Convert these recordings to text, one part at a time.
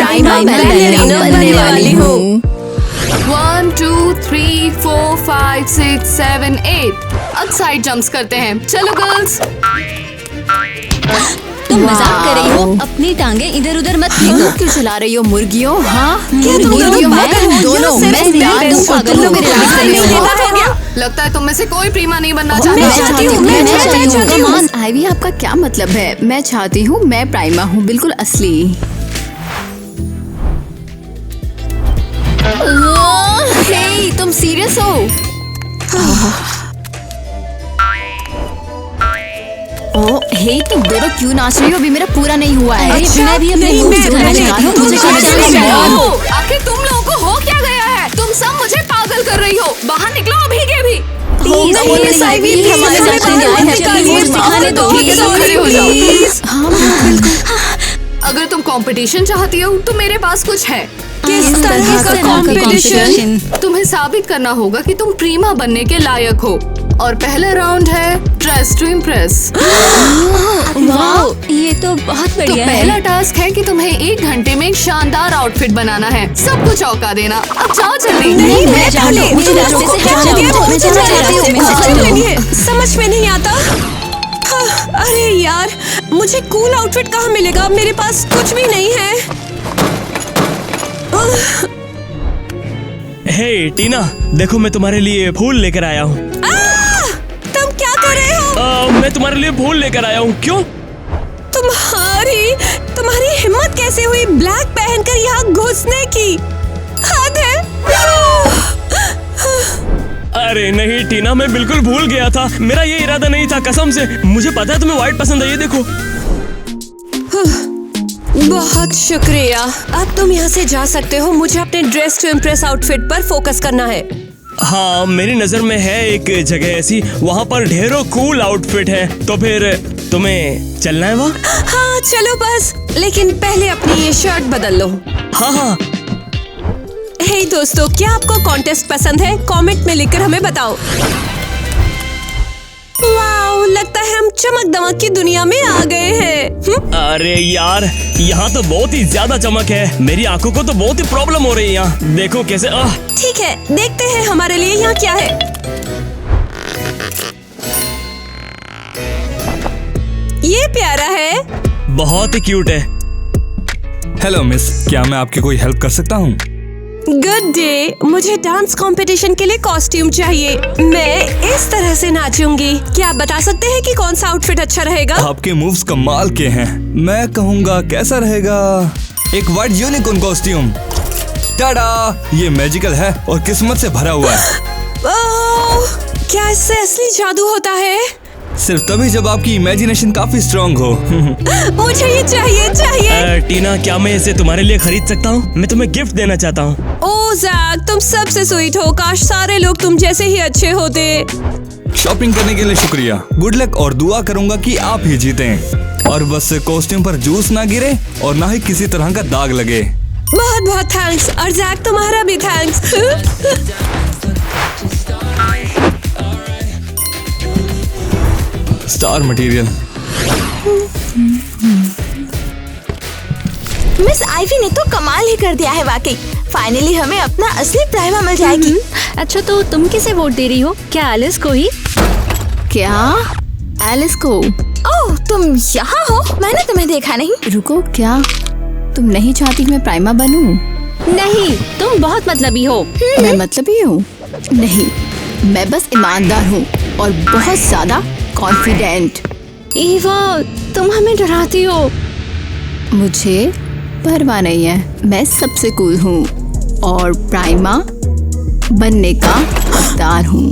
Prima बनने वाली हूँ। 1 2 3 4 5 6 7 8 अब साइड जंप्स करते हैं। चलो गर्ल्स। तुम मजाक कर रही हो? अपनी टांगे इधर उधर मत फेंको। क्यों चला रही हो मुर्गियों? हाँ क्या तुम दोनों पागल हो? दोनों मैं पागल हो। लगता है तुम में से कोई प्रीमा नहीं बनना मैं चाहती हूँ। आईवी, आपका क्या मतलब है? मैं चाहती हूँ, मैं प्राइमा हूँ, बिल्कुल असली। हे, तुम सीरियस हो? ओह, हे, तुम दोनों क्यों नाच रही हो? अभी मेरा पूरा नहीं हुआ है। मैं भी अपने मूव्स दिखाने हो। आखिर तुम लोगों को हो क्या गया है? तुम सब मुझे पागल कर रही हो। बाहर निकलो अभी के भी। अगर तुम कंपटीशन चाहती हो तो मेरे पास कुछ है। किस तरह का कंपटीशन? तुम्हें साबित करना होगा कि तुम प्रीमा बनने के लायक हो। और पहला राउंड है ड्रेस टू इम्प्रेस। वाह, ये तो बहुत तो बढ़िया है। पहला टास्क है कि तुम्हें 1 घंटे में एक शानदार आउटफिट बनाना है। सबको चौंका देना। अब जाओ जल्दी। नहीं, मैं चाहती हूँ मुझे रास्ते से समझ में नहीं आता। अरे यार, मुझे कूल आउटफिट कहाँ मिलेगा? मेरे पास कुछ भी नहीं है। हे टीना, देखो मैं तुम्हारे लिए फूल लेकर आया हूँ। तुम क्या कर रहे हो? मैं तुम्हारे लिए फूल लेकर आया हूँ। क्यों? तुम्हारी हिम्मत कैसे हुई ब्लैक पहनकर यहाँ घुसने की? हद है। अरे नहीं टीना, मैं बिल्कुल भूल गया था। मेरा ये इरादा नहीं था, कसम से। मुझे पता है तुम्हें व्हाइट पसंद है, ये देखो। बहुत शुक्रिया। अब तुम यहाँ से जा सकते हो। मुझे अपने ड्रेस टू इम्प्रेस आउटफिट पर फोकस करना है। हाँ, मेरी नजर में है एक जगह ऐसी, वहाँ पर ढेरों कूल आउटफिट है। तो फिर तुम्हें चलना है वहाँ? हाँ चलो बस, लेकिन पहले अपनी ये शर्ट बदल लो। हाँ। हे दोस्तों, क्या आपको कॉन्टेस्ट पसंद है? कमेंट में लिखकर हमें बताओ। वाओ, लगता है हम चमक दमक की दुनिया में आ गए हैं। अरे यार, यहाँ तो बहुत ही ज्यादा चमक है। मेरी आंखों को तो बहुत ही प्रॉब्लम हो रही है यहाँ। देखो कैसे। ठीक है, देखते हैं हमारे लिए यहाँ क्या है। ये प्यारा है। बहुत ही क्यूट है। हेलो मिस, क्या मैं आपकी कोई हेल्प कर सकता हूँ? गुड डे, मुझे डांस कंपटीशन के लिए कॉस्ट्यूम चाहिए। मैं इस तरह से नाचूंगी। क्या आप बता सकते हैं कि कौन सा आउटफिट अच्छा रहेगा? आपके मूव्स कमाल के हैं। मैं कहूँगा कैसा रहेगा एक व्हाइट यूनिकॉर्न कॉस्ट्यूम। टाडा, ये मैजिकल है और किस्मत से भरा हुआ है। ओह, क्या इससे असली जादू होता है? सिर्फ तभी जब आपकी इमेजिनेशन काफी स्ट्रॉन्ग हो। मुझे ये चाहिए। टीना, क्या मैं इसे तुम्हारे लिए खरीद सकता हूँ? मैं तुम्हें गिफ्ट देना चाहता हूँ। ओह जैक, तुम सबसे स्वीट हो। काश सारे लोग तुम जैसे ही अच्छे होते। शॉपिंग करने के लिए शुक्रिया। गुड लक और दुआ करूंगा कि आप ही जीतें। और बस कॉस्ट्यूम पर जूस ना गिरे और ना ही किसी तरह का दाग लगे। बहुत बहुत थैंक्स। और जैक, तुम्हारा भी thanks. Star material. Miss ivy ने तो कमाल ही कर दिया है वाकई। फाइनली हमें अपना असली प्राइमा मिल जाएगी। अच्छा, तो तुम किसे वोट दे रही हो? क्या एलिस को ही? क्या? एलिस को? ओह, तुम यहाँ हो? मैंने तुम्हें देखा नहीं। रुको, क्या तुम नहीं चाहती मैं प्राइमा बनूं? नहीं, तुम बहुत मतलबी हो। मैं मतलबी हूँ? नहीं, मैं बस ईमानदार हूँ और बहुत ज्यादा कॉन्फिडेंट। ईवा, तुम हमें डराती हो। मुझे परवाह नहीं है। मैं सबसे कूल हूँ और प्राइमा बनने का हकदार हूँ।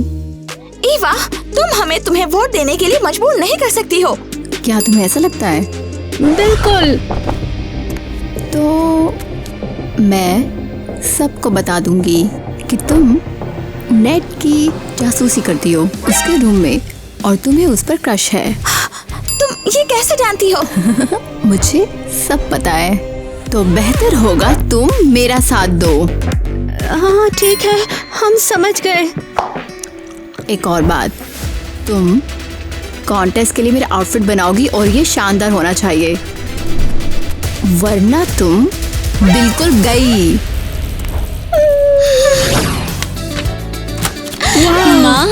ईवा, तुम हमें तुम्हें वोट देने के लिए मजबूर नहीं कर सकती हो। क्या तुम्हें ऐसा लगता है? बिल्कुल। तो मैं सबको बता दूंगी कि तुम नेट की जासूसी करती हो उसके रूम में और तुम्हें उस पर क्रश है। तुम ये कैसे जानती हो? मुझे सब पता है, तो बेहतर होगा तुम मेरा साथ दो। हाँ ठीक है, हम समझ गए। एक और बात, तुम कॉन्टेस्ट के लिए मेरा आउटफिट बनाओगी और ये शानदार होना चाहिए, वरना तुम बिल्कुल गई। माँ,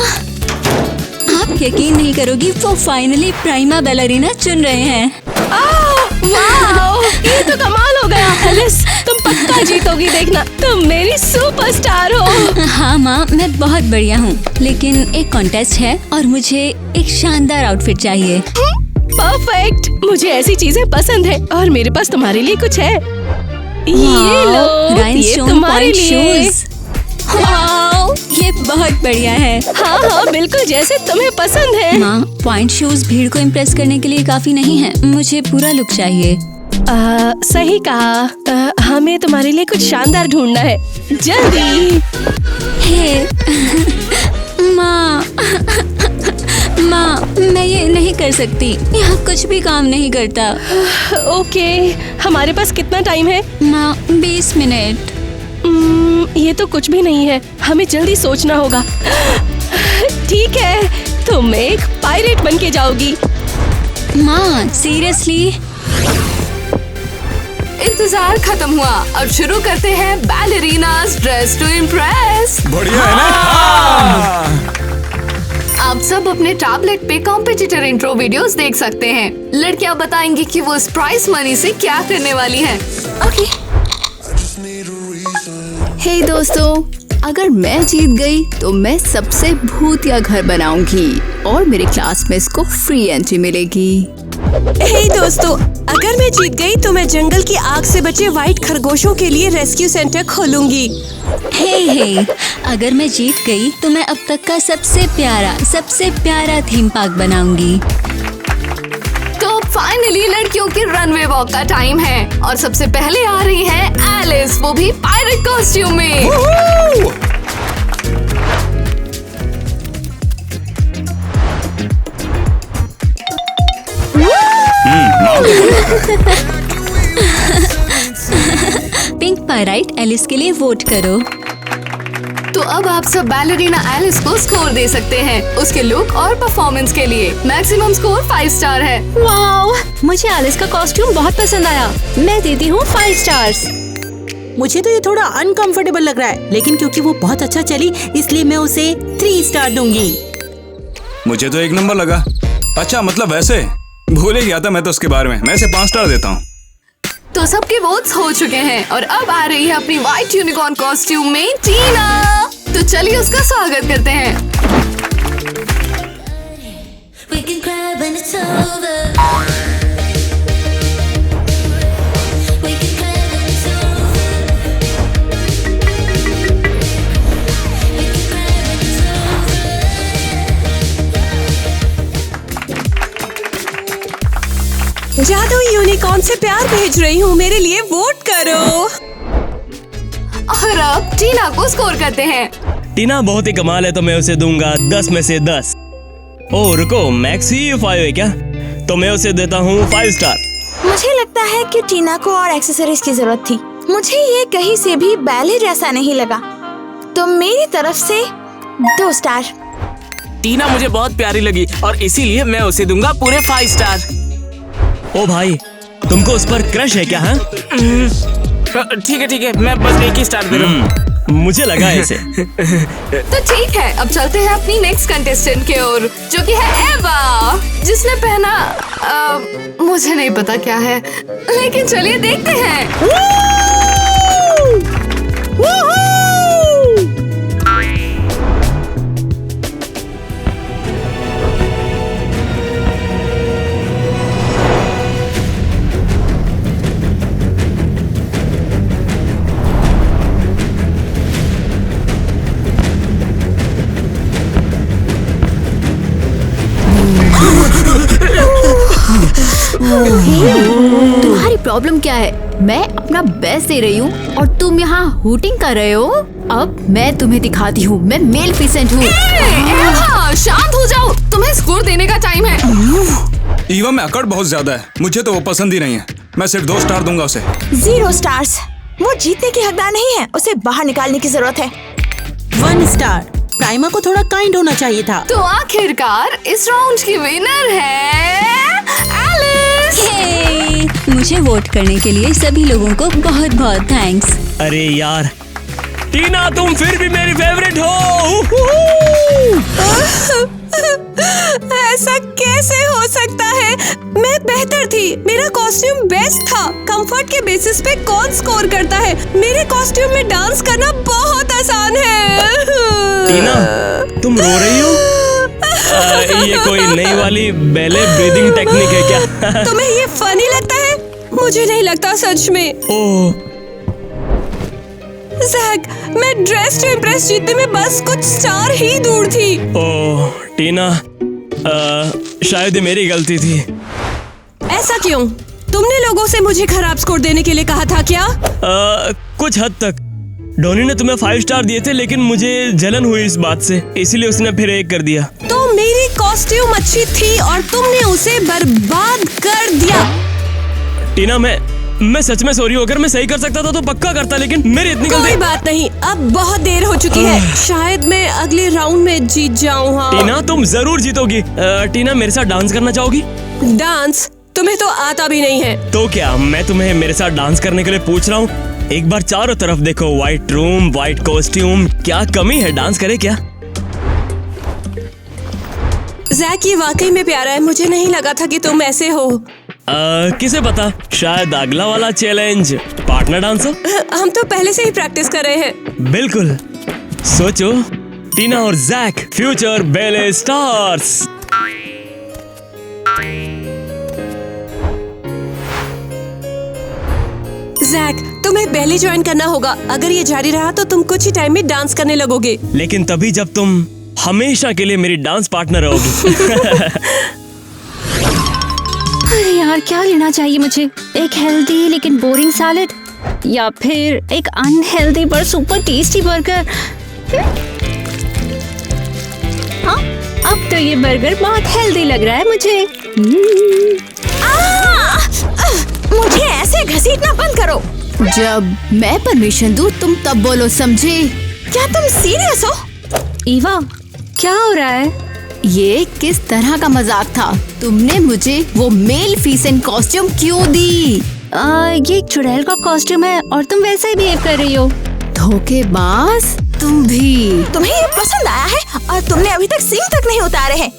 आप यकीन नहीं करोगी, वो फाइनली प्राइमा बैलरीना चुन रहे हैं। वाओ, ये तो कमाल हो गया। एलिस, तुम पक्का जीतोगी, देखना। तुम मेरी सुपरस्टार हो। हाँ माँ, मैं बहुत बढ़िया हूँ, लेकिन एक कॉन्टेस्ट है और मुझे एक शानदार आउटफिट चाहिए। परफेक्ट, मुझे ऐसी चीजें पसंद है और मेरे पास तुम्हारे लिए कुछ है। ये लो, ये तुम्हारे लिए। वाओ, ये बहुत बढ़िया है। हाँ हाँ, बिल्कुल जैसे तुम्हें पसंद है। माँ, पॉइंट शूज भीड़ को इम्प्रेस करने के लिए काफी नहीं है, मुझे पूरा लुक चाहिए। सही कहा। हमें तुम्हारे लिए कुछ शानदार ढूंढना है, जल्दी। हे माँ, माँ, मैं ये नहीं कर सकती, यहाँ कुछ भी काम नहीं करता। ओके, हमारे पास कितना टाइम है? माँ, 20 मिनट। ये तो कुछ भी नहीं है, हमें जल्दी सोचना होगा। ठीक है, तुम एक पायरेट बन के जाओगी। माँ, सीरियसली? इंतजार खत्म हुआ, अब शुरू करते हैं बैलरीनास ड्रेस टू इम्प्रेस। बढ़िया है ना? आप सब अपने टैबलेट पे कॉम्पिटिटर इंट्रो वीडियोस देख सकते हैं। लड़कियां बताएंगी कि वो इस प्राइस मनी से क्या करने वाली हैं। ओके। हे दोस्तों, अगर मैं जीत गई तो मैं सबसे भूतिया घर बनाऊंगी और मेरे क्लासमेट्स को फ्री एंट्री मिलेगी। हे दोस्तों, अगर मैं जीत गई तो मैं जंगल की आग से बचे व्हाइट खरगोशों के लिए रेस्क्यू सेंटर खोलूंगी। हे, अगर मैं जीत गई तो मैं अब तक का सबसे प्यारा थीम पार्क बनाऊंगी। तो फाइनली लड़कियों की रनवे वॉक का टाइम है और सबसे पहले आ रही है एलिस, वो भी पायरेट कॉस्ट्यूम में। पिंक पायराइट एलिस के लिए वोट करो। तो अब आप सब बैलरीना एलिस को स्कोर दे सकते हैं उसके लुक और परफॉर्मेंस के लिए। मैक्सिमम स्कोर 5 स्टार है। वाओ, मुझे एलिस का कॉस्ट्यूम बहुत पसंद आया। मैं देती हूँ 5 स्टार्स। मुझे तो ये थोड़ा अनकंफर्टेबल लग रहा है, लेकिन क्योंकि वो बहुत अच्छा चली इसलिए मैं उसे 3 स्टार दूंगी। मुझे तो 1 नंबर लगा। अच्छा, मतलब वैसे भूल ही गया था मैं तो उसके बारे में। मैं इसे 5 स्टार देता हूँ। तो सबके वोट्स हो चुके हैं और अब आ रही है अपनी व्हाइट यूनिकॉर्न कॉस्ट्यूम में टीना। तो चलिए उसका स्वागत करते हैं। जादू यूनिकॉर्न से प्यार भेज रही हूँ, मेरे लिए वोट करो। और अब टीना को स्कोर करते हैं। टीना बहुत ही कमाल है, तो मैं उसे दूंगा 10 में से 10। ओह रुको, मैक्स ही 5 है क्या? तो मैं उसे देता हूँ 5 स्टार। मुझे लगता है कि टीना को और एक्सेसरीज की जरूरत थी। मुझे ये कहीं से भी बैले जैसा नहीं लगा, तो मेरी तरफ से 2 स्टार। टीना मुझे बहुत प्यारी लगी और इसीलिए मैं उसे दूंगा पूरे 5 स्टार। ओ भाई, तुमको उस पर क्रश है क्या? हाँ, ठीक है, मैं बस 1 ही स्टार दे रहा हूँ। मुझे लगा ऐसे। तो ठीक है, अब चलते हैं अपनी नेक्स्ट कंटेस्टेंट की ओर, जो कि है एवा, जिसने पहना मुझे नहीं पता क्या है, लेकिन चलिए देखते हैं। तुम्हारी प्रॉब्लम क्या है? मैं अपना बेस्ट दे रही हूँ और तुम यहाँ हूटिंग कर रहे हो। अब मैं तुम्हें दिखाती हूँ, मैं मेल फिसेंट हूँ। शांत हो जाओ, तुम्हें स्कोर देने का टाइम है। ईवा में अकड़ बहुत ज्यादा है, मुझे तो वो पसंद ही नहीं है। मैं सिर्फ 2 स्टार दूंगा उसे। 0 स्टार्स। वो जीतने की हकदार नहीं है, उसे बाहर निकालने की जरूरत है। 1 स्टार। प्राइमा को थोड़ा काइंड होना चाहिए था। तो आखिरकार इस राउंड की विनर है एलिस। मुझे वोट करने के लिए सभी लोगों को बहुत बहुत थैंक्स। अरे यार टीना, तुम फिर भी मेरी फेवरेट हो। ऐसा कैसे हो सकता है? मैं बेहतर थी, मेरा कॉस्ट्यूम बेस्ट था। कंफर्ट के बेसिस पे कौन स्कोर करता है? मेरे कॉस्ट्यूम में डांस करना बहुत आसान है। टीना, तुम रो रही हो? ये कोई नई वाली बैले ब्रीदिंग टेक्निक है क्या? तुम्हें ये फनी लगता है? मुझे नहीं लगता सच में। ओह जैक, मैं ड्रेस टू इम्प्रेस जीतने में बस कुछ स्टार ही दूर थी। ओह टीना, शायद ये मेरी गलती थी। ऐसा क्यों? तुमने लोगों से मुझे खराब स्कोर देने के लिए कहा था क्या? कुछ हद तक। डोनी ने तुम्हें 5 स्टार दिए थे, लेकिन मुझे जलन हुई इस बात से, इसीलिए उसने फिर 1 कर दिया। तो मेरी कॉस्ट्यूम अच्छी थी और तुमने उसे बर्बाद कर दिया। टीना, मैं सच में सॉरी हूँ। अगर मैं सही कर सकता था तो पक्का करता, लेकिन मेरी इतनी कोई गलती। बात नहीं, अब बहुत देर हो चुकी है। शायद मैं अगले राउंड में जीत जाऊँ। हाँ। टीना, तुम जरूर जीतोगी। टीना, मेरे साथ डांस करना चाहोगी? डांस? तुम्हें तो आता भी नहीं है। तो क्या मैं तुम्हें मेरे साथ डांस करने के लिए पूछ रहा हूँ? एक बार चारों तरफ देखो, व्हाइट रूम, व्हाइट कॉस्ट्यूम, क्या कमी है? डांस करे क्या? जैक, ये वाकई में प्यारा है। मुझे नहीं लगा था कि तुम ऐसे हो। किसे पता, शायद अगला वाला चैलेंज पार्टनर डांस हो। हम तो पहले से ही प्रैक्टिस कर रहे हैं। बिल्कुल। सोचो, टीना और Jack future ballet stars. Jack, तुम्हें बैले ज्वाइन करना होगा। अगर ये जारी रहा तो तुम कुछ ही टाइम में डांस करने लगोगे। लेकिन तभी जब तुम हमेशा के लिए मेरी डांस पार्टनर रहोगी। अरे यार, क्या लेना चाहिए मुझे? एक हेल्दी लेकिन बोरिंग सैलेड या फिर एक अनहेल्दी पर सुपर टेस्टी बर्गर? हाँ, अब तो ये बर्गर बहुत हेल्दी लग रहा है मुझे। मुझे ऐसे घसीटना बंद करो। जब मैं परमिशन दूँ तुम तब बोलो, समझे? क्या तुम सीरियस हो? ईवा, क्या हो रहा है? ये किस तरह का मजाक था? तुमने मुझे वो मेल फीसेंट कॉस्ट्यूम क्यों दी? ये एक चुड़ैल का कॉस्ट्यूम है और तुम वैसे ही बिहेव कर रही हो। धोखेबाज तुम भी। तुम्हें ये पसंद आया है और तुमने अभी तक सींग तक नहीं उतारे हैं।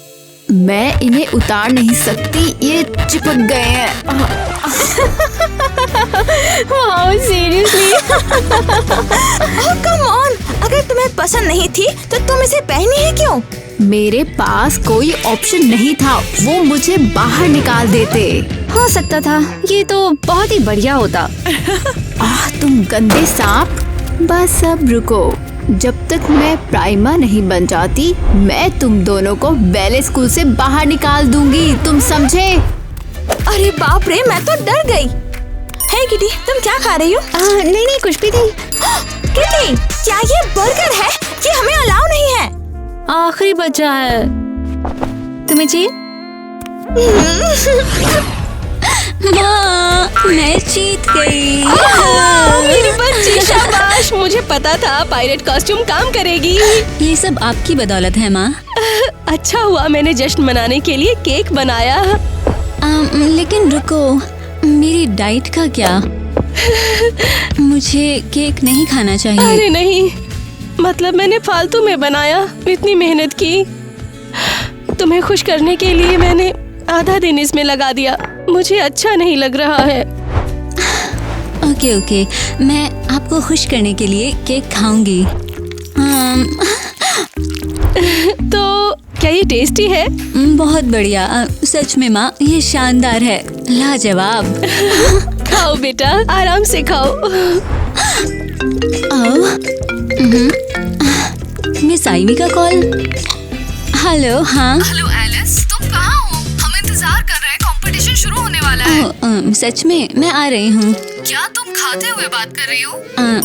मैं इन्हें उतार नहीं सकती, ये चिपक गए हैं। सीरियसली? कम ऑन, अगर तुम्हें पसंद नहीं थी तो तुम इसे पहनी है क्यों? मेरे पास कोई ऑप्शन नहीं था, वो मुझे बाहर निकाल देते। हो सकता था, ये तो बहुत ही बढ़िया होता। तुम गंदे सांप। बस अब रुको, जब तक मैं प्राइमा नहीं बन जाती मैं तुम दोनों को बैले स्कूल से बाहर निकाल दूंगी, तुम समझे? अरे बाप रे, मैं तो डर गई। हे किटी, तुम क्या खा रही हो? नहीं कुछ भी नहीं। किटी, क्या ये बर्गर है? ये हमें अलाउ नहीं है। आखिरी बचा है, तुम्हें चाहिए? माँ, मैं जीत गई। मेरी बच्ची, शाबाश। मुझे पता था पायरेट कॉस्ट्यूम काम करेगी। ये सब आपकी बदौलत है माँ। अच्छा हुआ मैंने जश्न मनाने के लिए केक बनाया। लेकिन रुको, मेरी डाइट का क्या? मुझे केक नहीं खाना चाहिए। अरे नहीं, मतलब मैंने फालतू में बनाया। इतनी मेहनत की तुम्हें खुश करने के लिए, मैंने आधा दिन इसमें लगा दिया। मुझे अच्छा नहीं लग रहा है। ओके, मैं आपको खुश करने के लिए केक खाऊंगी। तो क्या ये टेस्टी है? बहुत बढ़िया, सच में माँ, ये शानदार है, लाजवाब। खाओ बेटा, आराम से खाओ। मिस आइवी का कॉल। हेलो। हाँ हेलो एलिस, तुम कहाँ हो? हम इंतजार कर रहे हैं, कंपटीशन शुरू होने वाला है। सच में मैं आ रही हूँ। क्या तुम खाते हुए बात कर रही हो?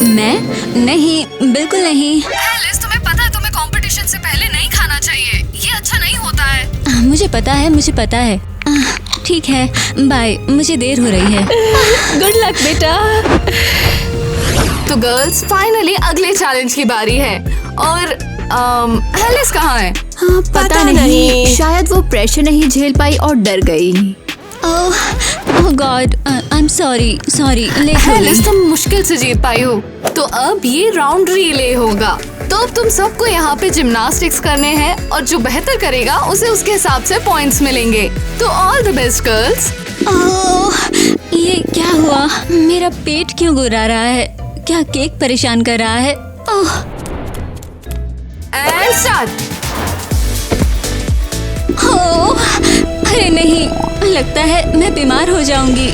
मैं नहीं, बिल्कुल नहीं। एलिस, तुम्हें पता है तुम्हें कंपटीशन से पहले नहीं खाना चाहिए, ये अच्छा नहीं होता है। मुझे पता है। ठीक है, बाय, मुझे देर हो रही है। गुड लक बेटा। तो गर्ल्स, फाइनली अगले चैलेंज की बारी है और एलिस कहाँ है? पता नहीं। शायद वो प्रेशर नहीं झेल पाई और डर गई। Oh oh God, I am sorry late हो एलिस, गई। तुम मुश्किल से जीत पाई हो। तो अब ये राउंड रिले होगा। तो अब तुम सबको यहाँ पे जिम्नास्टिक्स करने हैं और जो बेहतर करेगा उसे उसके हिसाब से पॉइंट्स मिलेंगे। तो ऑल द बेस्ट गर्ल्स। ओह, ये क्या हुआ? मेरा पेट क्यों गुर्रा रहा है? क्या केक परेशान कर रहा है? ओह, एंड स्टार्ट। ओह, अरे नहीं, लगता है मैं बीमार हो जाऊंगी।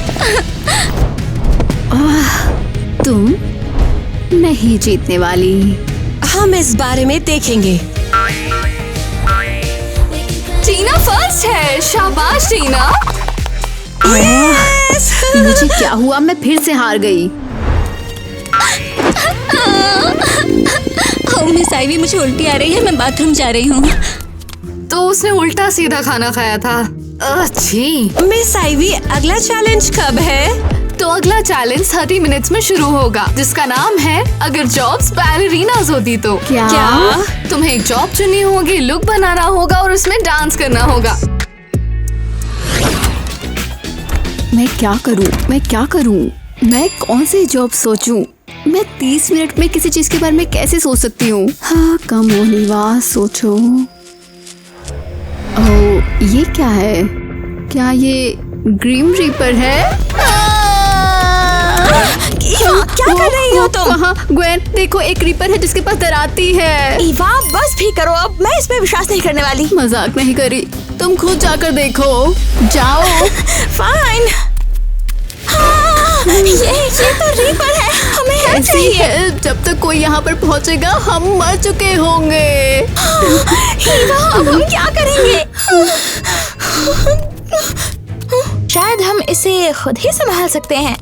तुम नहीं जीतने वाली। हम इस बारे में देखेंगे। टीना फर्स्ट है। शाबाश टीना। मुझे क्या हुआ? मैं फिर से हार गई। ओह मिस आइवी, मुझे उल्टी आ रही है, मैं बाथरूम जा रही हूँ। तो उसने उल्टा सीधा खाना खाया था। अच्छी। मिस आइवी, अगला चैलेंज कब है? तो अगला चैलेंज 30 मिनट्स में शुरू होगा, जिसका नाम है अगर जॉब्स बैलरीनास होती तो। क्या? तुम्हें एक जॉब चुननी होगी, लुक बनाना होगा और उसमें डांस करना होगा। मैं क्या करूं? मैं कौन सी जॉब सोचूं? मैं 30 मिनट में किसी चीज के बारे में कैसे सोच सकती हूँ? हाँ, कम होनी सोचो। ओह, ये क्या है? क्या ये ग्रीम रीपर है? क्या कर रही हो तुम? हाँ, ग्वेन, देखो एक रीपर है जिसके पास दराती है। ईवा, बस भी करो अब। मैं इस पे विश्वास नहीं करने वाली। मजाक नहीं करी, तुम खुद जाकर देखो। जाओ। फाइन। हाँ, ये तो रीपर है। हमें हेल्प ऐसे चाहिए। जब तक कोई यहाँ पर पहुँचेगा हम मर चुके होंगे। ईवा, अब हम क्या करेंगे? शायद हम इसे खुद ही संभाल सकते हैं।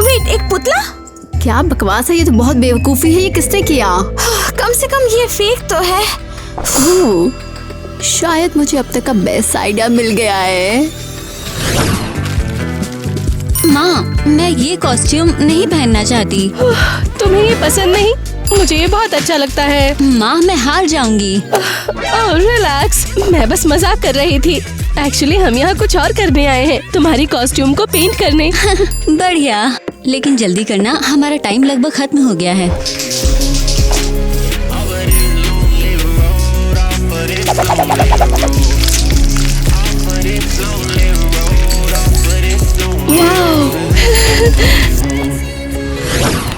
वेट, एक पुतला? क्या बकवास है, ये तो बहुत बेवकूफी है। ये किसने किया? कम से कम ये फेक तो है। ओह, शायद मुझे अब तक का बेस्ट आइडिया मिल गया है। माँ, मैं ये कॉस्ट्यूम नहीं पहनना चाहती। तुम्हें ये पसंद नहीं? मुझे ये बहुत अच्छा लगता है। माँ, मैं हार जाऊंगी। ओह रिलैक्स, मैं बस मजाक कर रही थी। एक्चुअली हम यहाँ कुछ और करने आए हैं, तुम्हारी कॉस्ट्यूम को पेंट करने। बढ़िया, लेकिन जल्दी करना, हमारा टाइम लगभग खत्म हो गया है।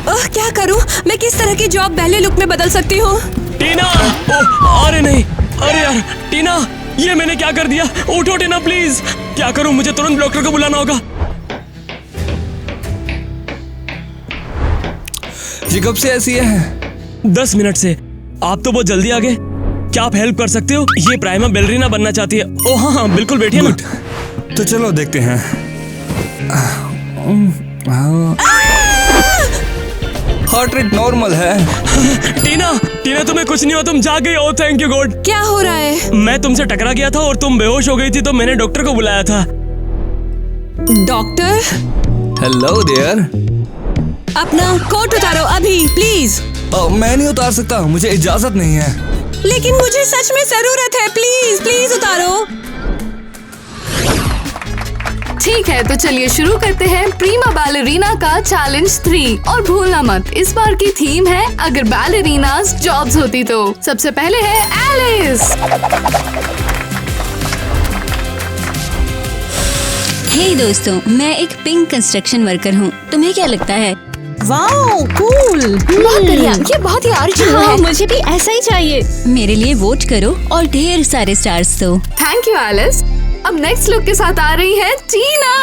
ओह, क्या करूँ? मैं किस तरह की जॉब पहले लुक में बदल सकती हूँ? टीना! ओह, अरे नहीं, अरे यार, टीना, ये मैंने क्या कर दिया? उठो टीना प्लीज। क्या करूं? मुझे तुरंत डॉक्टर को बुलाना होगा। ये कब से ऐसी है? 10 मिनट से। आप तो बहुत जल्दी आ गए। क्या आप हेल्प कर सकते हो? ये प्राइमा बैलरीना बनना चाहती है। ओह हाँ हाँ, बिल्कुल, बैठिए ना। तो चलो देखते हैं। हार्ट रेट नॉर्मल है। टीना तुम्हें कुछ नहीं हुआ, तुम जा गई। Oh thank you God. क्या हो रहा है? मैं तुमसे टकरा गया था और तुम बेहोश हो गई थी, तो मैंने डॉक्टर को बुलाया था। डॉक्टर? Hello there. अपना कोट उतारो अभी प्लीज। मैं नहीं उतार सकता, मुझे इजाजत नहीं है। लेकिन मुझे सच में जरूरत है, प्लीज प्लीज उतारो। ठीक है, तो चलिए शुरू करते हैं प्रीमा बैलरीना का चैलेंज 3। और भूलना मत, इस बार की थीम है अगर बैलरीनास जॉब्स होती तो। सबसे पहले है एलिस। हे दोस्तों, मैं एक पिंक कंस्ट्रक्शन वर्कर हूँ। तुम्हें क्या लगता है? Wow, cool. बहुत बढ़िया, ये बहुत ही ओरिजिनल है। मुझे भी ऐसा ही चाहिए। मेरे लिए वोट करो और ढेर सारे स्टार्स दो। Thank you Alice. अब नेक्स्ट लुक के साथ आ रही है टीना।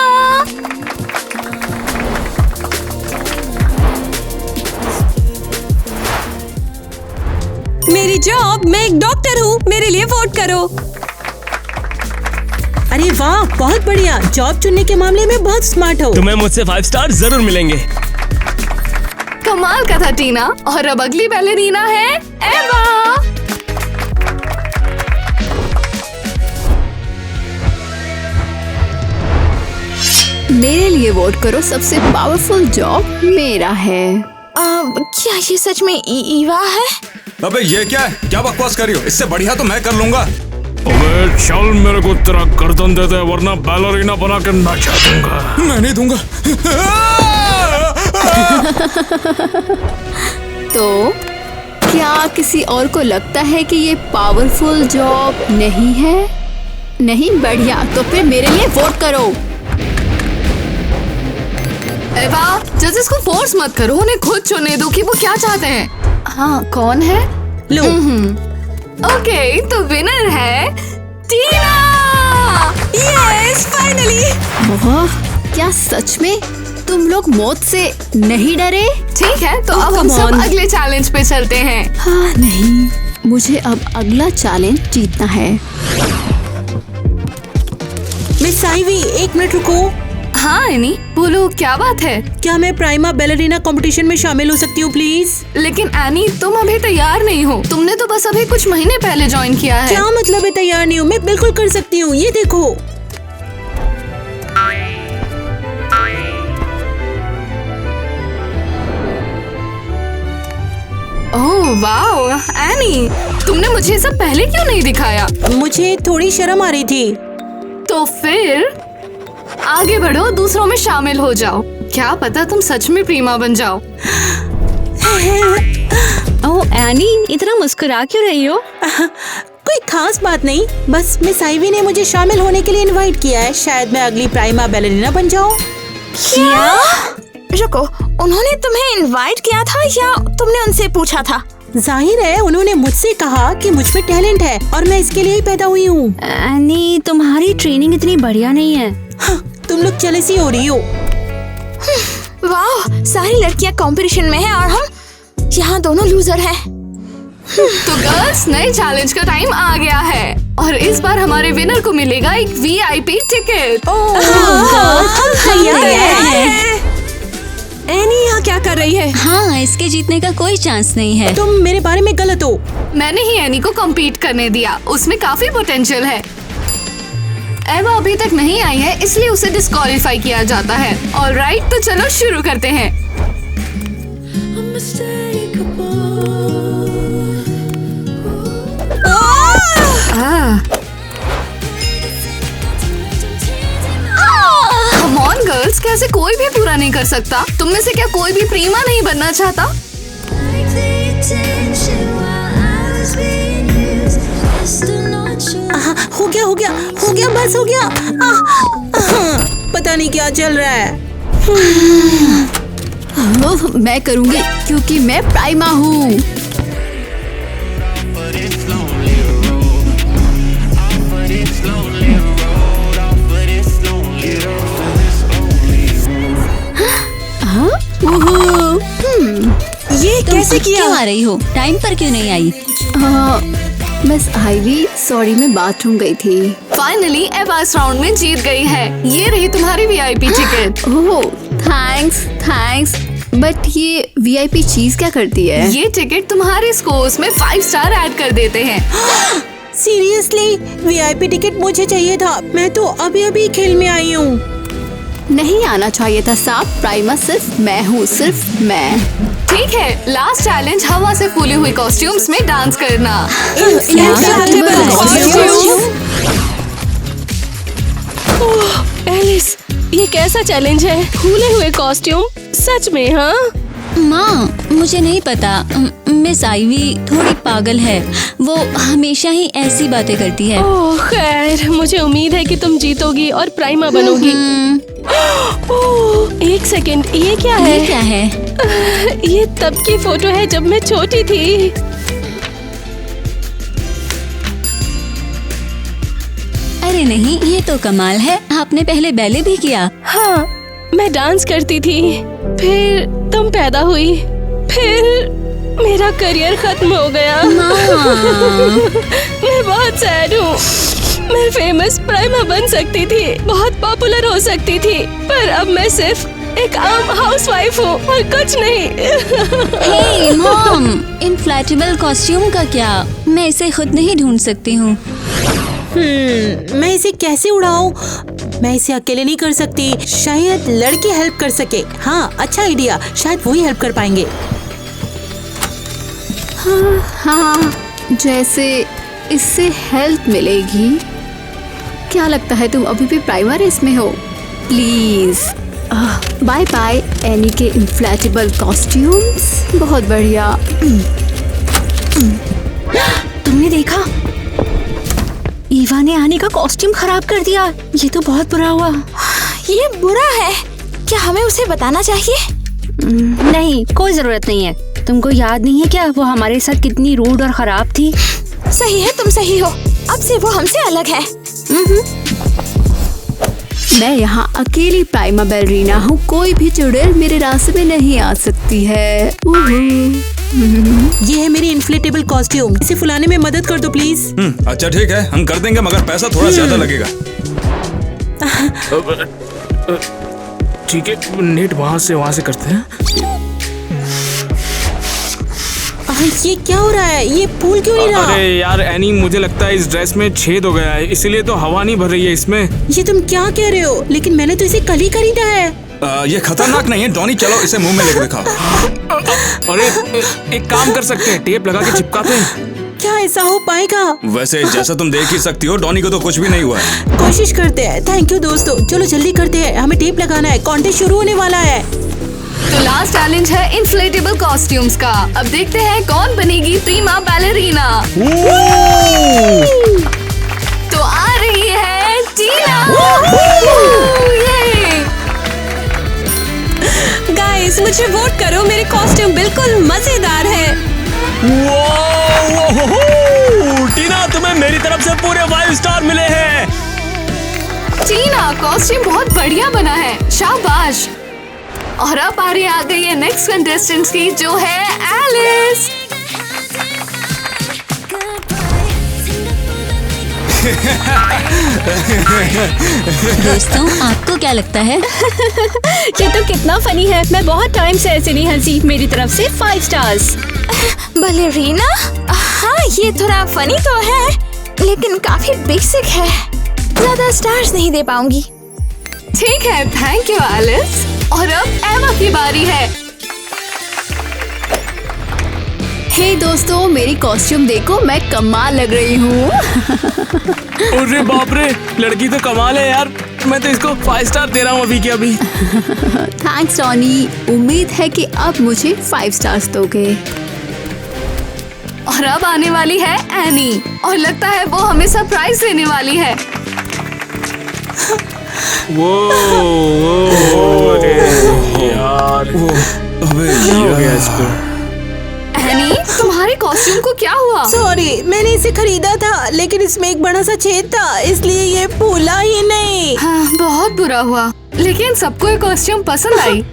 मेरी जॉब, मैं एक डॉक्टर हूँ, मेरे लिए वोट करो। अरे वाह, बहुत बढ़िया। जॉब चुनने के मामले में बहुत स्मार्ट हो। तुम्हें मुझसे 5 स्टार जरूर मिलेंगे। कमाल का था टीना। और अब अगली बैलरीना है एवा। मेरे लिए वोट करो, सबसे पावरफुल जॉब मेरा है। क्या ये सच में ईवा है? अबे ये क्या है? क्या बकवास कर रही हो? इससे बढ़िया तो मैं कर लूंगा। अबे चल, मेरे को तेरा गर्दन दे दे वरना बैलरीना बना के नचा दूंगा। मैं नहीं दूंगा। तो क्या किसी और को लगता है कि ये पावरफुल जॉब नहीं है? नहीं, बढ़िया, तो फिर मेरे लिए वोट करो। एवा, जजेस को फोर्स मत करो, उन्हें खुद चुनने दो कि वो क्या चाहते हैं। हाँ, कौन है? लो। ओके, तो विनर है टीना। Yes, finally. वाह, क्या सच में तुम लोग मौत से नहीं डरे? ठीक है, तो अब हम सब अगले चैलेंज पे चलते हैं। हाँ, नहीं, मुझे अब अगला चैलेंज जीतना है। मिस साइवी, 1 मिनट रुको। हाँ एनी, बोलो क्या बात है? क्या मैं प्राइमा बैलरीना कंपटीशन में शामिल हो सकती हूँ प्लीज? लेकिन एनी, तुम अभी तैयार नहीं हो। तुमने तो बस अभी कुछ महीने पहले ज्वाइन किया है। क्या मतलब है तैयार नहीं हूँ? मैं बिल्कुल कर सकती हूँ, ये देखो। ओह वाओ, एनी, तुमने मुझे सब पहले क्यों नहीं दिखाया? मुझे थोड़ी शर्म आ रही थी। तो फिर आगे बढ़ो, दूसरों में शामिल हो जाओ। क्या पता तुम सच में प्रीमा बन जाओ। ओह एनी, इतना मुस्कुरा क्यों रही हो? कोई खास बात नहीं, बस मिस आइवी ने मुझे शामिल होने के लिए इनवाइट किया है। शायद मैं अगली प्राइमा बैलरीना बन जाऊं। क्या? रुको, उन्होंने तुम्हें इनवाइट किया था या तुमने उनसे पूछा था? जाहिर है उन्होंने मुझसे कहा कि मुझ में टैलेंट है और मैं इसके लिए ही पैदा हुई हूँ। एनी, तुम्हारी ट्रेनिंग इतनी बढ़िया नहीं है। हाँ, तुम लोग जेलसी हो रही हो। वाह, सारी लड़कियां कंपटीशन में हैं और हम यहाँ दोनों लूजर हैं। तो गर्ल्स, नए चैलेंज का टाइम आ गया है और इस बार हमारे विनर को मिलेगा एक VIP टिकट। एनी यहाँ क्या कर रही है? हाँ, इसके जीतने का कोई चांस नहीं है। तुम मेरे बारे में गलत हो। मैंने ही एनी को कम्पीट करने दिया, उसमें काफी पोटेंशियल है। एवा अभी तक नहीं आई है, इसलिए उसे डिस्क्वालीफाई किया जाता है। ऑलराइट, तो चलो शुरू करते हैं। कम ऑन गर्ल्स, कैसे कोई भी पूरा नहीं कर सकता? तुम में से क्या कोई भी प्रीमा नहीं बनना चाहता? हो गया, बस हो गया। पता नहीं क्या चल रहा है। मैं करूंगी क्योंकि मैं प्राइमा हूँ। ये कैसे किया? क्यों आ रही हो? टाइम पर क्यों नहीं आई? मिस आइवी, सॉरी, मैं बाथरूम गई थी। फाइनली एवा इस राउंड में जीत गई है। ये रही तुम्हारी VIP ticket. Oh, thanks. But ये VIP चीज क्या करती है? ये टिकट तुम्हारे स्कोर्स में 5 स्टार ऐड कर देते हैं। सीरियसली, VIP टिकट मुझे चाहिए था। मैं तो अभी खेल में आई हूँ। नहीं आना चाहिए था साहब, प्राइमा सिर्फ मैं हूँ, सिर्फ मैं। ठीक है, लास्ट चैलेंज हवा से फूली हुई कॉस्ट्यूम्स में डांस करना। एलिस, ये कैसा चैलेंज है? फूले हुए कॉस्ट्यूम? सच में? हाँ माँ, मुझे नहीं पता। मिस आइवी थोड़ी पागल है। वो हमेशा ही ऐसी बातें करती है। ओह खैर, मुझे उम्मीद है कि तुम जीतोगी और प्राइमा बनोगी। ओह, 1 सेकंड, ये क्या है? ये क्या है? ये तब की फोटो है जब मैं छोटी थी। अरे नहीं, ये तो कमाल है। आपने पहले बैले भी किया? हाँ, मैं डांस करती थी, फिर तुम पैदा हुई, फिर मेरा करियर खत्म हो गया। मैं बहुत सैड हूँ। मैं फेमस प्राइमा बन सकती थी, बहुत पॉपुलर हो सकती थी, पर अब मैं सिर्फ एक आम हाउसवाइफ हूँ और कुछ नहीं। हे मॉम, इन्फ्लेटेबल कॉस्ट्यूम का क्या? मैं इसे खुद नहीं ढूंढ सकती हूँ। मैं इसे कैसे उड़ाऊं? मैं इसे अकेले नहीं कर सकती। शायद लड़के हेल्प कर सके। हाँ, अच्छा आइडिया, शायद वो ही हेल्प कर पाएंगे। हाँ, जैसे इससे हेल्प मिलेगी। क्या लगता है तुम अभी भी प्राइमर इसमें हो? प्लीज। बाय बाय एनी के इन्फ्लेटेबल कॉस्ट्यूम्स। बहुत बढ़िया। तुमने देखा? ईवा ने आनी का कॉस्ट्यूम खराब कर दिया। ये तो बहुत बुरा हुआ। ये बुरा है। क्या हमें उसे बताना चाहिए? नहीं, कोई जरूरत नहीं है। तुमको याद नहीं है क्या वो हमारे साथ कितनी रूड और खराब थी? सही है, तुम सही हो। अब से वो हमसे अलग है। मैं यहाँ अकेली प्राइमा बैलरीना हूँ। कोई भी चुड़ैल मेरे रास्ते में नहीं आ सकती है। ये है मेरी इन्फ्लेटेबल कॉस्ट्यूम। इसे फुलाने में मदद कर दो प्लीज। अच्छा ठीक है, हम कर देंगे, मगर पैसा थोड़ा ज्यादा लगेगा। ठीक है, नेट वहाँ से करते हैं। ये क्या हो रहा है? ये फूल क्यों नहीं रहा? अरे यार एनी, मुझे लगता है इस ड्रेस में छेद हो गया है, इसीलिए तो हवा नहीं भर रही है इसमें। ये तुम क्या कह रहे हो? लेकिन मैंने तो इसे कल ही खरीदा है। ये खतरनाक नहीं है डॉनी, चलो इसे मुंह में लेकर दिखाओ। अरे एक काम कर सकते हैं, टेप लगा के चिपकाते हैं। क्या ऐसा हो पाएगा? वैसे जैसा तुम देख ही सकती हो, डॉनी को तो कुछ भी नहीं हुआ है। कोशिश करते हैं। थैंक यू दोस्तों। चलो जल्दी करते हैं, हमें टेप लगाना है। कॉन्टेस्ट शुरू होने वाला है। तो लास्ट चैलेंज है इन्फ्लेटेबल कॉस्ट्यूम्स का। अब देखते हैं कौन बनेगी प्रीमा बैलरीना। तो आ रही है टीना। गाइस, मुझे वोट करो। मेरे कॉस्ट्यूम बिल्कुल मजेदार है। टीना, तुम्हें मेरी तरफ से पूरे 5 स्टार मिले हैं। टीना, कॉस्ट्यूम बहुत बढ़िया बना है, शाबाश। और अब बारी आ गई है नेक्स्ट कंटेस्टेंट की, जो है एलिस। दोस्तों, आपको क्या लगता है? ये तो कितना फनी है। मैं बहुत टाइम से ऐसे नहीं हंसी। मेरी तरफ से 5 स्टार्स। बैलरीना? हाँ, ये थोड़ा फनी तो है, लेकिन काफी बेसिक है। ज्यादा स्टार्स नहीं दे पाऊंगी। ठीक है, थैंक यू एलिस। और अब एमा की बारी है। हे दोस्तों, मेरी कॉस्ट्यूम देखो, मैं कमाल लग रही हूँ। अरे बाप रे, लड़की तो कमाल है यार। मैं तो इसको 5 स्टार दे रहा हूँ अभी के अभी। Thanks Tony. उम्मीद है कि अब मुझे 5 स्टार्स दोगे। और अब आने वाली है एनी, और लगता है वो हमें सरप्राइज देने वाली है। वो यार, अबे क्या हो गया इसको? एनी, तुम्हारे कॉस्ट्यूम को क्या हुआ? सॉरी, मैंने इसे खरीदा था, लेकिन इसमें एक बड़ा सा छेद था, इसलिए ये फूला ही नहीं। हाँ, बहुत बुरा हुआ, लेकिन सबको ये कॉस्ट्यूम पसंद आई।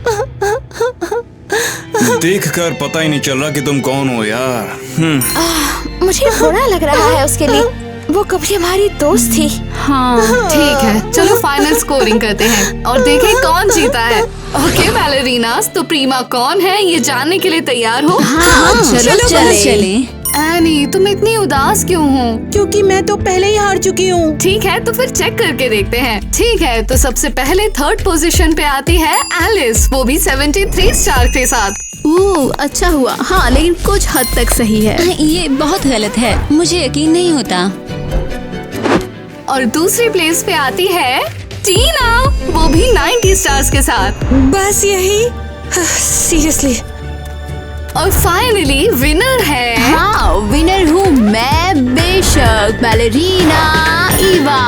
देखकर पता ही नहीं चल रहा कि तुम कौन हो यार। मुझे बुरा लग रहा है उसके लिए। वो कभी हमारी दोस्त थी। हाँ, ठीक है, चलो फाइनल स्कोरिंग करते हैं और देखें कौन जीता है। ओके बैलरीनास, तो प्रीमा कौन है ये जानने के लिए तैयार हो? हाँ, चलो चले। एनी, तुम इतनी उदास क्यों हो? क्योंकि मैं तो पहले ही हार चुकी हूँ। ठीक है, तो फिर चेक करके देखते हैं। ठीक है, तो सबसे पहले 3rd पोजीशन पे आती है एलिस, वो भी 73 स्टार के साथ। अच्छा हुआ। हाँ, लेकिन कुछ हद तक सही है। ये बहुत गलत है, मुझे यकीन नहीं होता। और दूसरी प्लेस पे आती है टीना, वो भी 90 स्टार्स के साथ। बस यही? सीरियसली? और फाइनली विनर है। हाँ, विनर हूँ मैं बेशक, बैलरीना ईवा।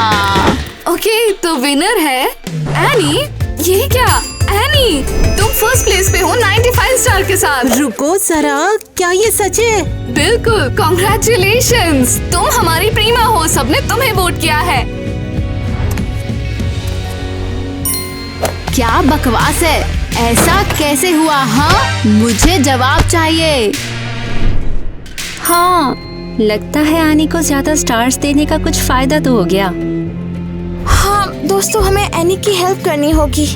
ओके, तो विनर है एनी। ये क्या एनी, तुम फर्स्ट प्लेस पे हो 95 स्टार के साथ। रुको जरा, क्या ये सच है? बिल्कुल, कॉन्ग्रेचुलेशंस, तुम हमारी प्रीमा हो, सबने तुम्हें वोट किया है। क्या बकवास है, ऐसा कैसे हुआ? हाँ, मुझे जवाब चाहिए। हाँ, लगता है आनी को ज्यादा स्टार्स देने का कुछ फायदा तो हो गया। हाँ दोस्तों, हमें एनी की हेल्प करनी होगी।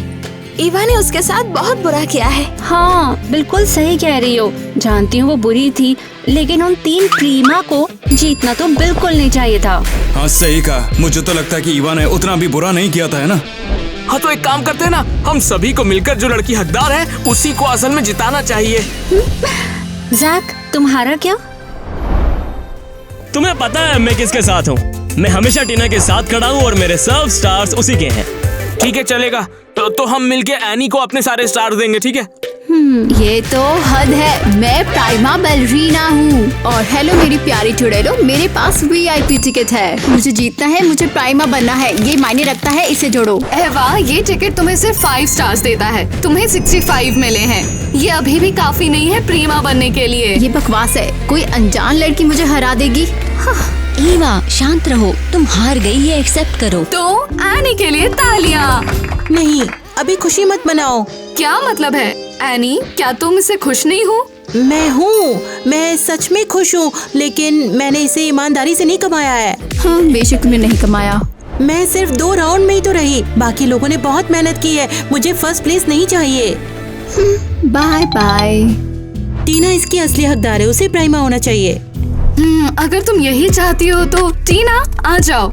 ईवा ने उसके साथ बहुत बुरा किया है। हाँ, बिल्कुल सही कह रही हो। जानती हूँ वो बुरी थी, लेकिन उन 3 प्रीमा को जीतना तो बिल्कुल नहीं चाहिए था। हाँ सही कहा, मुझे तो लगता है कि ईवा ने उतना भी बुरा नहीं किया था, है ना? हाँ, तो एक काम करते हैं ना, हम सभी को मिलकर जो लड़की हकदार है उसी को असल में जिताना चाहिए। जैक, तुम्हारा क्या? तुम्हें पता है मैं किसके साथ हूँ? मैं हमेशा टीना के साथ खड़ा हूँ और मेरे सब स्टार्स उसी के हैं। ठीक है चलेगा, तो हम मिलके एनी को अपने सारे स्टार देंगे, ठीक है? ये तो हद है। मैं प्राइमा बैलरीना हूँ और हेलो मेरी प्यारी चुड़ैलो, मेरे पास VIP टिकट है। मुझे जीतना है, मुझे प्राइमा बनना है, ये मायने रखता है, इसे जोड़ो। वाह, ये टिकट तुम्हें सिर्फ 5 स्टार्स देता है। तुम्हें 65 मिले हैं। ये अभी भी काफी नहीं है प्रीमा बनने के लिए। ये बकवास है, कोई अनजान लड़की मुझे हरा देगी। ईवा शांत रहो, तुम हार गई, ये एक्सेप्ट करो। तो एनी के लिए तालियां। नहीं, अभी खुशी मत मनाओ। क्या मतलब है एनी, क्या तुम इससे खुश नहीं हो? मैं हूँ, मैं सच में खुश हूँ, लेकिन मैंने इसे ईमानदारी से नहीं कमाया है। हाँ, बेशक तुमने नहीं कमाया। मैं सिर्फ 2 राउंड में ही तो रही, बाकी लोगों ने बहुत मेहनत की है। मुझे फर्स्ट प्लेस नहीं चाहिए। Bye bye. टीना इसकी असली हकदार है, उसे प्राइमा होना चाहिए। अगर तुम यही चाहती हो तो टीना आ जाओ।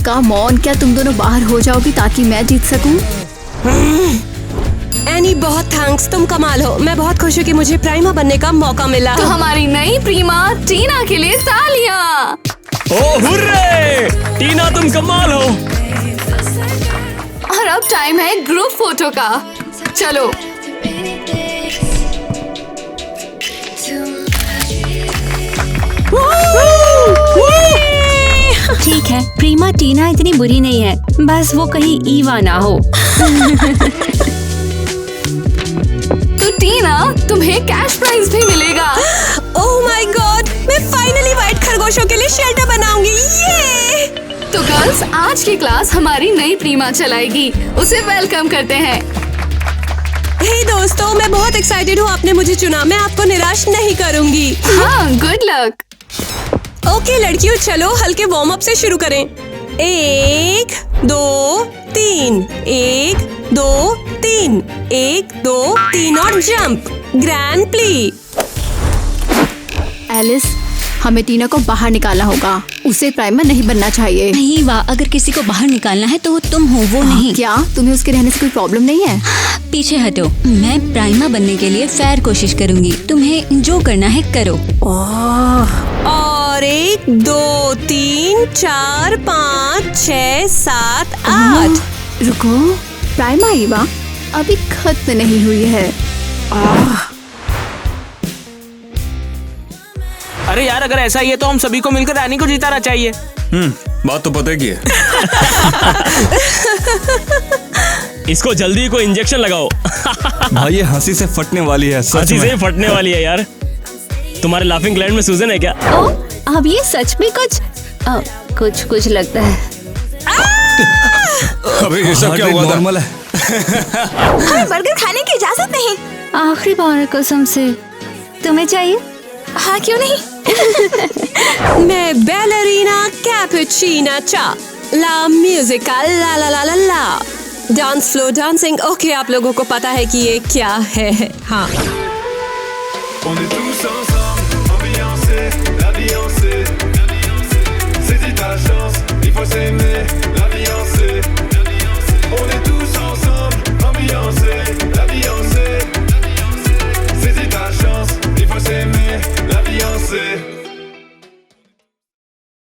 कम ऑन, क्या तुम दोनों बाहर हो जाओगी ताकि मैं जीत सकूं? एनी बहुत थैंक्स, तुम कमाल हो। मैं बहुत खुश हूँ कि मुझे प्राइमा बनने का मौका मिला। तो हमारी नई प्रीमा टीना के लिए तालियां। ओ हुर्रे! टीना तुम कमाल हो। और अब टाइम है ग्रुप फोटो का। चलो। ठीक है, प्रीमा टीना इतनी बुरी नहीं है, बस वो कहीं ईवा ना हो। तो टीना, तुम्हें कैश प्राइज भी मिलेगा। ओह माय गॉड, मैं फाइनली व्हाइट खरगोशों के लिए शेल्टर बनाऊंगी। ये! तो गर्ल्स, आज की क्लास हमारी नई प्रीमा चलाएगी। उसे वेलकम करते हैं। हे दोस्तों, मैं बहुत एक्साइटेड हूँ, आपने मुझे चुना। मैं आपको निराश नहीं करूंगी। हाँ, गुड लक। ओके लड़कियों, चलो हल्के वार्म अप से शुरू करें। 1 2 3, 1 2 3, 1 2 3 और जंप। Grand plea. एलिस, हमें टीना को बाहर निकालना होगा। उसे प्राइमा नहीं बनना चाहिए। नहीं वाह, अगर किसी को बाहर निकालना है तो वो तुम हो, वो नहीं। क्या तुम्हें उसके रहने से कोई प्रॉब्लम नहीं है? पीछे हटो, मैं प्राइमा बनने के लिए फेयर कोशिश करूंगी। तुम्हें जो करना है करो। और 1 2 3 4 5 6 7 8। रुको, प्राइमा ईवा अभी खत्म नहीं हुई है। अरे यार, अगर ऐसा ही है तो हम सभी को मिलकर एनी को जिताना चाहिए। बात तो पता की है। इसको जल्दी कोई इंजेक्शन लगाओ। भाई ये हंसी से फटने वाली है, सच हंसी से में। फटने वाली है यार। तुम्हारे लाफिंग ग्लैंड में सूजन है क्या? अब ये सच में कुछ लगता है। अबे ये सब क्या हुआ? नॉर्मल है। बर्गर खाने की इजाजत नहीं। आखिरी बार कसम से। तुम्हें चाहिए? हाँ, क्यों नहीं? मैं बैलरीना कैपुचिना चा ला म्यूजिका ला ला ला ला ला डांस फ्लो डांसिंग। ओके, आप लोगों को पता है कि ये क्या है। हाँ, On est tous ensemble, ambiancés, la vie en c'est. Si t'as la chance, il faut s'aimer.